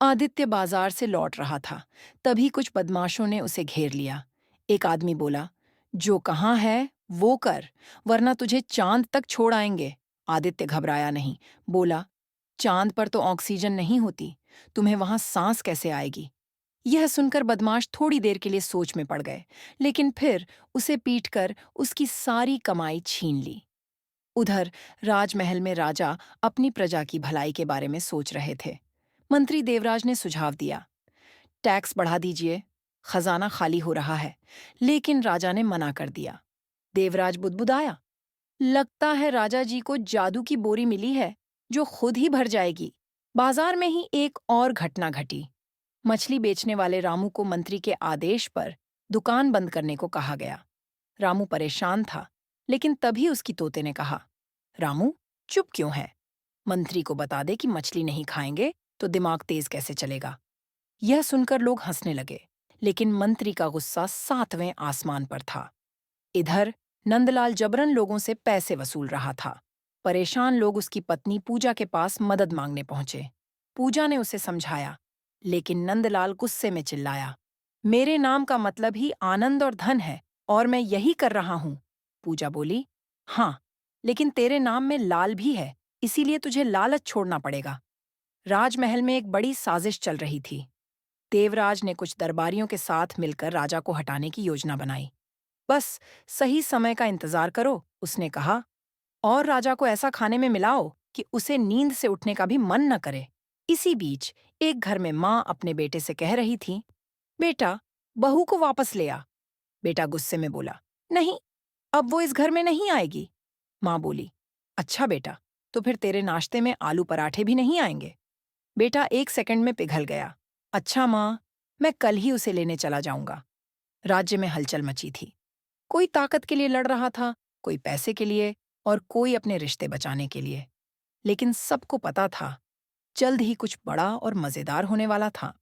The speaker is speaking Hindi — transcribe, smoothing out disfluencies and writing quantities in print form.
आदित्य बाजार से लौट रहा था। तभी कुछ बदमाशों ने उसे घेर लिया। एक आदमी बोला, जो कहाँ है वो कर, वरना तुझे चांद तक छोड़ आएंगे। आदित्य घबराया नहीं, बोला, चांद पर तो ऑक्सीजन नहीं होती, तुम्हें वहां सांस कैसे आएगी? यह सुनकर बदमाश थोड़ी देर के लिए सोच में पड़ गए, लेकिन फिर उसे पीटकर उसकी सारी कमाई छीन ली। उधर राजमहल में राजा अपनी प्रजा की भलाई के बारे में सोच रहे थे। मंत्री देवराज ने सुझाव दिया, टैक्स बढ़ा दीजिए, खजाना खाली हो रहा है। लेकिन राजा ने मना कर दिया। देवराज बुदबुदाया, लगता है राजा जी को जादू की बोरी मिली है, जो खुद ही भर जाएगी। बाजार में ही एक और घटना घटी। मछली बेचने वाले रामू को मंत्री के आदेश पर दुकान बंद करने को कहा गया। रामू परेशान था, लेकिन तभी उसकी तोते ने कहा, रामू, चुप क्यों है? मंत्री को बता दे कि मछली नहीं खाएंगे तो दिमाग तेज कैसे चलेगा। यह सुनकर लोग हंसने लगे, लेकिन मंत्री का गुस्सा 7वें आसमान पर था। इधर नंदलाल जबरन लोगों से पैसे वसूल रहा था। परेशान लोग उसकी पत्नी पूजा के पास मदद मांगने पहुंचे। पूजा ने उसे समझाया, लेकिन नंदलाल गुस्से में चिल्लाया, मेरे नाम का मतलब ही आनंद और धन है, और मैं यही कर रहा हूं। पूजा बोली, हाँ, लेकिन तेरे नाम में लाल भी है, इसीलिए तुझे लालच छोड़ना पड़ेगा। राजमहल में एक बड़ी साजिश चल रही थी। देवराज ने कुछ दरबारियों के साथ मिलकर राजा को हटाने की योजना बनाई। बस सही समय का इंतजार करो, उसने कहा, और राजा को ऐसा खाने में मिलाओ कि उसे नींद से उठने का भी मन न करे। इसी बीच एक घर में माँ अपने बेटे से कह रही थी, बेटा, बहू को वापस ले आ। बेटा गुस्से में बोला, नहीं, अब वो इस घर में नहीं आएगी। माँ बोली, अच्छा बेटा, तो फिर तेरे नाश्ते में आलू पराठे भी नहीं आएंगे। बेटा 1 सेकंड में पिघल गया, अच्छा माँ, मैं कल ही उसे लेने चला जाऊंगा। राज्य में हलचल मची थी। कोई ताकत के लिए लड़ रहा था, कोई पैसे के लिए, और कोई अपने रिश्ते बचाने के लिए। लेकिन सबको पता था, जल्द ही कुछ बड़ा और मजेदार होने वाला था।